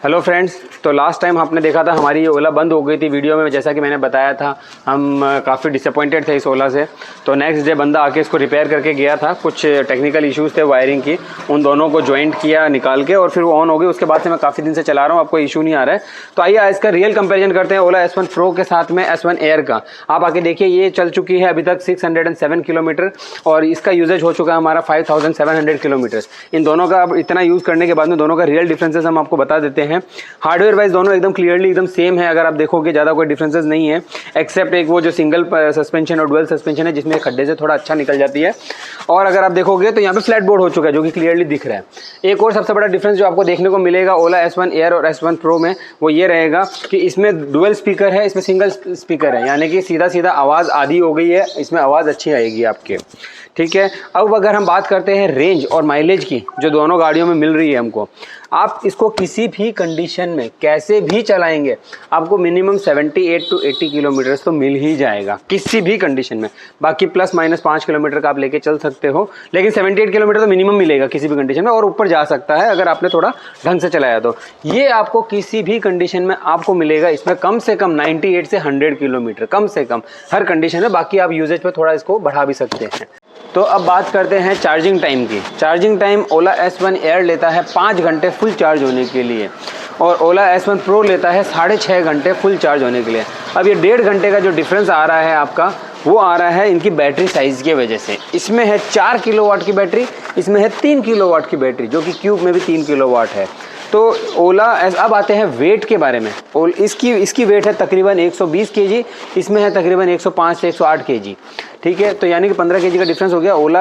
Hello friends, तो last time आपने देखा था हमारी ओला बंद हो गई थी वीडियो में, जैसा कि मैंने बताया था। हम काफ़ी डिसअपॉइंटेड थे इस ओला से। तो नेक्स्ट डे बंदा आके इसको रिपेयर करके गया था। कुछ टेक्निकल इश्यूज़ थे वायरिंग की, उन दोनों को ज्वाइंट किया निकाल के और फिर वो ऑन हो गई। उसके बाद से मैं काफ़ी दिन से चला रहा हूँ, आपको इशू नहीं आ रहा है। तो आइए इसका रियल कंपेरिजन करते हैं ओला S1 Pro के साथ में S1 Air का। आप आके देखिए, ये चल चुकी है अभी तक 607 किलोमीटर और इसका यूजेज हो चुका है हमारा 5700 किलोमीटर। इन दोनों का अब इतना यूज़ करने के बाद में दोनों का रियल डिफरेंसेस हम आपको बता देते हैं। हार्डवेयर वाइज दोनों एकदम क्लियरली एकदम सेम है। अगर आप देखोगे ज़्यादा कोई डिफरेंसेस नहीं है, एक्सेप्ट एक वो जो सिंगल सस्पेंशन और डुअल सस्पेंशन है जिसमें खड्डे से थोड़ा अच्छा निकल जाती है। और अगर आप देखोगे तो यहाँ पे फ्लैट बोर्ड हो चुका है जो कि क्लियरली दिख रहा है। एक और सबसे बड़ा डिफरेंस जो आपको देखने को मिलेगा ओला S1 Air और S1 Pro में, वो ये रहेगा कि इसमें डुअल स्पीकर है, इसमें सिंगल स्पीकर है, यानी कि सीधा सीधा आवाज़ आधी हो गई है, इसमें आवाज़ अच्छी आएगी आपके। ठीक है। अब अगर हम बात करते हैं रेंज और माइलेज की, जो दोनों गाड़ियों में मिल रही है हमको, आप इसको किसी भी कंडीशन में कैसे भी चलाएंगे आपको मिनिमम 78 to 80 किलोमीटर तो मिल ही जाएगा किसी भी कंडीशन में। बाकी प्लस माइनस 5 किलोमीटर का आप लेके चल सकते हो, लेकिन 78 किलोमीटर तो मिनिमम मिलेगा किसी भी कंडीशन में, और ऊपर जा सकता है अगर आपने थोड़ा ढंग से चलाया तो। ये आपको किसी भी कंडीशन में आपको मिलेगा इसमें कम से कम 98 से 100 किलोमीटर कम से कम हर कंडीशन में। बाकी आप यूजेज पे थोड़ा इसको बढ़ा भी सकते हैं। तो अब बात करते हैं चार्जिंग टाइम की। चार्जिंग टाइम ओला S1 Air लेता है 5 घंटे फुल चार्ज होने के लिए और ओला S1 Pro लेता है 6.5 घंटे फुल चार्ज होने के लिए। अब ये 1.5 घंटे का जो डिफरेंस आ रहा है आपका, वो आ रहा है इनकी बैटरी साइज़ की वजह से। इसमें है 4 किलोवाट की बैटरी, इसमें है 3 किलोवाट की बैटरी, जो कि क्यूब में भी 3 किलोवाट है। तो ओला अब आते हैं वेट के बारे में। इसकी वेट है तकरीबन 120 केजी, इसमें है तकरीबन 105 से 108 केजी। ठीक है, तो यानी कि 15 केजी का डिफरेंस हो गया। ओला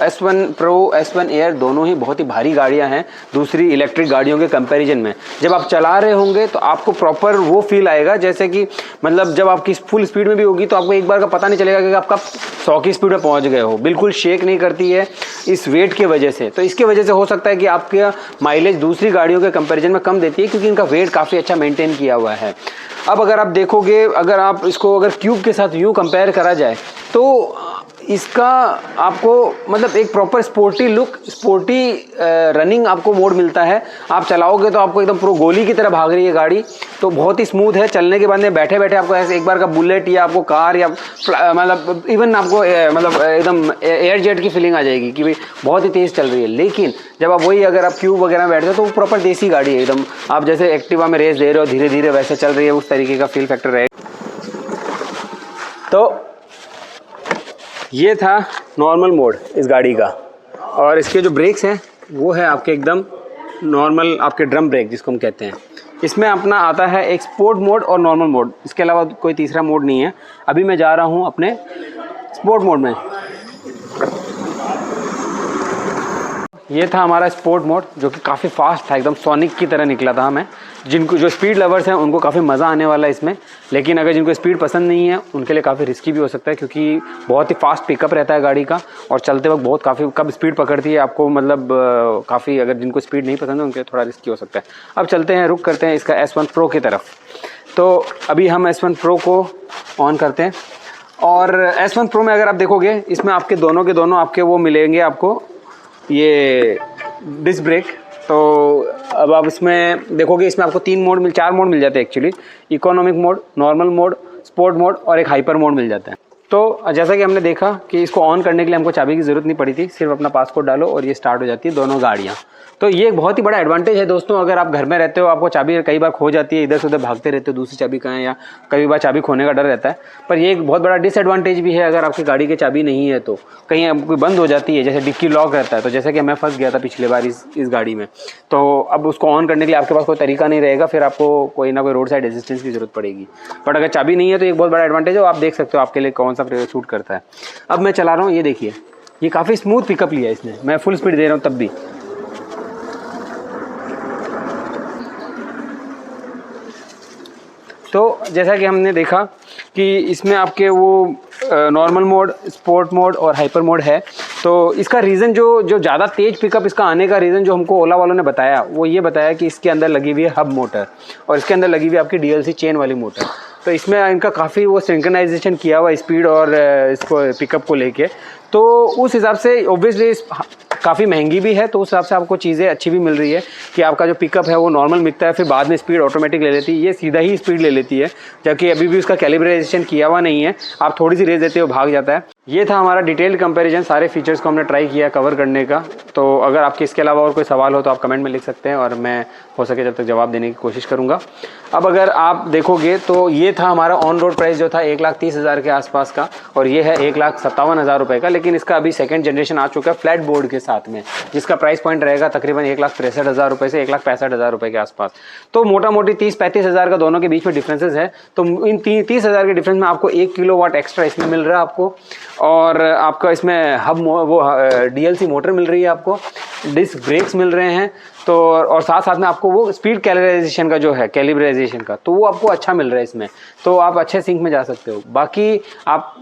S1 Pro S1 Air दोनों ही बहुत ही भारी गाड़ियां हैं दूसरी इलेक्ट्रिक गाड़ियों के कंपैरिजन में। जब आप चला रहे होंगे तो आपको प्रॉपर वो फील आएगा, जैसे कि मतलब जब आपकी फुल स्पीड में भी होगी तो आपको एक बार का पता नहीं चलेगा कि आप कब 100 की स्पीड में पहुंच गए हो। बिल्कुल शेक नहीं करती है इस वेट के वजह से। तो इसके वजह से हो सकता है कि आपका माइलेज दूसरी गाड़ियों के कंपैरिजन में कम देती है, क्योंकि इनका वेट काफ़ी अच्छा मेंटेन किया हुआ है। अब अगर आप देखोगे, अगर आप इसको अगर क्यूब के साथ यूँ कंपेयर करा जाए तो इसका आपको मतलब एक proper sporty look, sporty running आपको मोड मिलता है। आप चलाओगे तो आपको एकदम प्रो गोली की तरह भाग रही है गाड़ी, तो बहुत ही स्मूथ है। चलने के बाद में बैठे बैठे आपको ऐसे एक बार का बुलेट या आपको कार या मतलब इवन आपको मतलब एकदम एयर जेट की फीलिंग आ जाएगी कि भाई बहुत ही तेज़ चल रही है। लेकिन जब आप वही अगर आप क्यूब वगैरह में बैठते हो तो वो प्रॉपर देसी गाड़ी है एकदम। आप जैसे एक्टिवा में रेस दे रहे हो धीरे धीरे वैसे चल रही है, उस तरीके का फील फैक्टर रहेगा। तो ये था नॉर्मल मोड इस गाड़ी का, और इसके जो ब्रेक्स हैं वो है आपके एकदम नॉर्मल आपके ड्रम ब्रेक जिसको हम कहते हैं। इसमें अपना आता है एक स्पोर्ट मोड और नॉर्मल मोड, इसके अलावा कोई तीसरा मोड नहीं है। अभी मैं जा रहा हूँ अपने स्पोर्ट मोड में। ये था हमारा स्पोर्ट मोड जो कि काफ़ी फास्ट था, एकदम सोनिक की तरह निकला था हमें। जिनको जो स्पीड लवर्स हैं उनको काफ़ी मज़ा आने वाला है इसमें, लेकिन अगर जिनको स्पीड पसंद नहीं है उनके लिए काफ़ी रिस्की भी हो सकता है, क्योंकि बहुत ही फास्ट पिकअप रहता है गाड़ी का और चलते वक्त बहुत काफ़ी कब स्पीड पकड़ती है आपको, मतलब काफ़ी अगर जिनको स्पीड नहीं पसंद है उनके लिए थोड़ा रिस्की हो सकता है। अब चलते हैं, रुक करते हैं इसका S1 Pro की तरफ। तो अभी हम S1 Pro को ऑन करते हैं और S1 Pro में अगर आप देखोगे इसमें आपके दोनों के दोनों आपके वो मिलेंगे आपको ये डिस्क ब्रेक। तो अब आप इसमें देखोगे इसमें आपको 4 मोड मिल जाते हैं actually. Economic mode, normal mode, sport mode और एक हाइपर मोड मिल जाता है। तो जैसा कि हमने देखा कि इसको ऑन करने के लिए हमको चाबी की ज़रूरत नहीं पड़ी थी, सिर्फ अपना पासकोड डालो और ये स्टार्ट हो जाती है दोनों गाड़ियाँ। तो ये एक बहुत ही बड़ा एडवांटेज है दोस्तों। अगर आप घर में रहते हो, आपको चाबी कई बार खो जाती है, इधर से उधर भागते रहते हो दूसरी चाबी कहाँ है, या कई बार चाबी खोने का डर रहता है। पर ये एक बहुत बड़ा डिसएडवांटेज भी है, अगर आपकी गाड़ी की चाबी नहीं है तो कहीं आपको बंद हो जाती है, जैसे डिक्की लॉक रहता है। तो जैसे कि मैं फंस गया था पिछले बार इस गाड़ी में, तो अब उसको ऑन करने के लिए आपके पास कोई तरीका नहीं रहेगा, फिर आपको कोई ना कोई रोड साइड असिस्टेंस की जरूरत पड़ेगी। बट अगर चाबी नहीं है तो एक बहुत बड़ा एडवांटेज है, आप देख सकते हो आपके लिए कौन सा शूट करता है। अब मैं चला रहा हूँ, ये देखिए, ये काफ़ी स्मूथ पिकअप लिया है इसने, मैं फुल स्पीड दे रहा हूँ तब भी। तो जैसा कि हमने देखा कि इसमें आपके वो नॉर्मल मोड, स्पोर्ट मोड और हाइपर मोड है। तो इसका रीज़न जो ज़्यादा तेज़ पिकअप इसका आने का रीज़न जो हमको ओला वालों ने बताया, वो ये बताया कि इसके अंदर लगी हुई है हब मोटर और इसके अंदर लगी हुई है आपकी DLC चेन वाली मोटर। तो इसमें इनका काफ़ी वो सिंक्रोनाइजेशन किया हुआ स्पीड और इसको पिकअप को लेके। तो उस हिसाब से ऑब्वियसली काफ़ी महंगी भी है, तो उस हिसाब से आपको चीज़ें अच्छी भी मिल रही है कि आपका जो पिकअप है वो नॉर्मल मिलता है, फिर बाद में स्पीड ऑटोमेटिक ले लेती है, ये सीधा ही स्पीड ले लेती है, जबकि अभी भी उसका कैलिब्रेशन किया हुआ नहीं है, आप थोड़ी सी रेस देते हो भाग जाता है। ये था हमारा डिटेल्ड कंपैरिजन, सारे फीचर्स को हमने ट्राई किया कवर करने का। तो अगर आपके इसके अलावा और कोई सवाल हो तो आप कमेंट में लिख सकते हैं और मैं हो सके जब तक जवाब देने की कोशिश करूँगा। अब अगर आप देखोगे तो ये था हमारा ऑन रोड प्राइस जो था 1,30,000 के आसपास का, और ये है 1,57,000 रुपये का, लेकिन इसका अभी सेकंड जनरेशन आ चुका है फ्लैट बोर्ड के साथ में, जिसका प्राइस पॉइंट रहेगा तकरीबन 1,63,000 रुपये से 1,65,000 रुपये के आसपास। तो मोटा मोटी 30-35,000 का दोनों के बीच में डिफरेंसेस है। तो इन 30,000 के डिफरेंस में आपको 1 किलोवाट एक्स्ट्रा इसमें मिल रहा है आपको, और आपका इसमें हब वो DLC मोटर मिल रही है आपको, डिस्क ब्रेक्स मिल रहे हैं, तो और साथ साथ में आपको वो स्पीड कैलिब्रेशन का जो है कैलिब्रेशन का, तो वो आपको अच्छा मिल रहा है इसमें, तो आप अच्छे सिंक में जा सकते हो। बाकी आप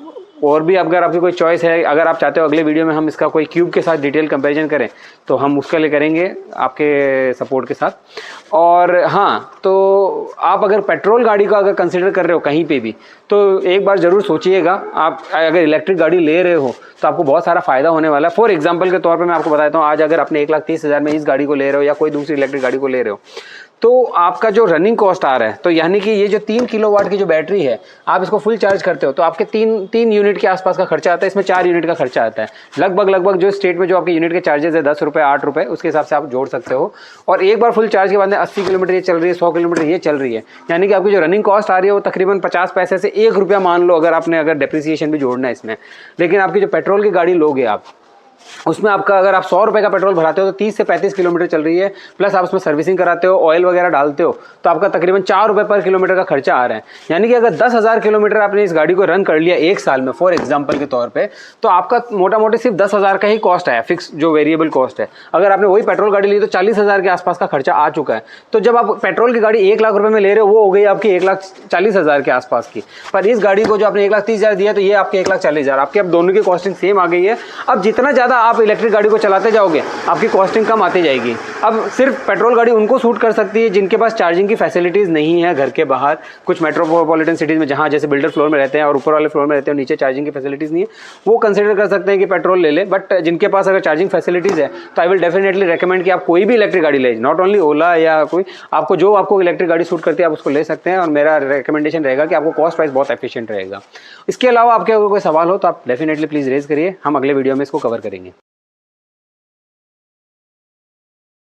और भी अगर आपकी कोई चॉइस है, अगर आप चाहते हो अगले वीडियो में हम इसका कोई क्यूब के साथ डिटेल कंपैरिजन करें तो हम उसके लिए करेंगे आपके सपोर्ट के साथ। और हाँ, तो आप अगर पेट्रोल गाड़ी का अगर कंसिडर कर रहे हो कहीं पे भी, तो एक बार ज़रूर सोचिएगा। आप अगर इलेक्ट्रिक गाड़ी ले रहे हो तो आपको बहुत सारा फ़ायदा होने वाला है। फॉर एग्जांपल के तौर पे मैं आपको बताता हूँ, आज अगर आपने 1,30,000 में इस गाड़ी को ले रहे हो या कोई दूसरी इलेक्ट्रिक गाड़ी को ले रहे हो, तो आपका जो रनिंग कॉस्ट आ रहा है, तो यानी कि ये जो 3 किलोवाट की जो बैटरी है, आप इसको फुल चार्ज करते हो तो आपके 3 यूनिट के आसपास का खर्चा आता है, इसमें 4 यूनिट का खर्चा आता है। लगभग जो स्टेट में जो आपके यूनिट के चार्जेस है 10 रुपये 8 रुपये, उसके हिसाब से आप जोड़ सकते हो। और एक बार फुल चार्ज के बाद में 80 किलोमीटर ये चल रही है, 100 किलोमीटर ये चल रही है, यानी कि आपकी जो रनिंग कॉस्ट आ रही है वो तकरीबन 50 पैसे से 1 रुपया मान लो, अगर डेप्रिसिएशन भी जोड़ना है इसमें। लेकिन आपकी जो पेट्रोल की गाड़ी लोगे आप, उसमें आपका अगर आप 100 रुपये का पेट्रोल भराते हो तो 30 से 35 किलोमीटर चल रही है, प्लस आप उसमें सर्विसिंग कराते हो, ऑयल वगैरह डालते हो, तो आपका तकरीबन 4 रुपये पर किलोमीटर का खर्चा आ रहा है। यानी कि अगर 10,000 किलोमीटर आपने इस गाड़ी को रन कर लिया एक साल में, फॉर एग्जांपल के तौर पे, तो आपका मोटा मोटी सिर्फ 10,000 का ही कॉस्ट आया, फिक्स जो वेरिएबल कॉस्ट है। अगर आपने वही पेट्रोल गाड़ी ली तो 40,000 के आसपास का खर्चा आ चुका है। तो जब आप पेट्रोल की गाड़ी 1 लाख रुपये में ले रहे हो, वो हो गई आपकी 1,40,000 के आसपास की, पर इस गाड़ी को जो आपने 1,30,000 दिया तो ये आपके 1,40,000, आपके अब दोनों की कॉस्टिंग सेम आ गई है। अब जितना ज़्यादा आप इलेक्ट्रिक गाड़ी को चलाते जाओगे आपकी कॉस्टिंग कम आती जाएगी। अब सिर्फ पेट्रोल गाड़ी उनको सूट कर सकती है जिनके पास चार्जिंग की फैसिलिटीज़ नहीं है घर के बाहर, कुछ मेट्रोपॉलिटन सिटीज़ में जहाँ जैसे बिल्डर फ्लोर में रहते हैं और ऊपर वाले फ्लोर में रहते हैं, नीचे चार्जिंग की फैसिलिटीज़ नहीं है, वो कंसिडर कर सकते हैं कि पेट्रोल ले ले। बट जिनके पास अगर चार्जिंग फैसिलिटीज़ है तो आई विल डेफिनेटली रिकमेंड कि आप कोई भी इलेक्ट्रिक गाड़ी ले, नॉट ओनली ओला या कोई, आपको इलेक्ट्रिक गाड़ी सूट करती है आप उसको ले सकते हैं। और मेरा रिकमेंडेशन रहेगा कि आपको कॉस्ट प्राइस बहुत एफिशिएंट रहेगा। इसके अलावा आपके अगर कोई सवाल हो तो आप डेफिनेटली प्लीज़ रेज करिए, हम अगले वीडियो में इसको कवर करेंगे।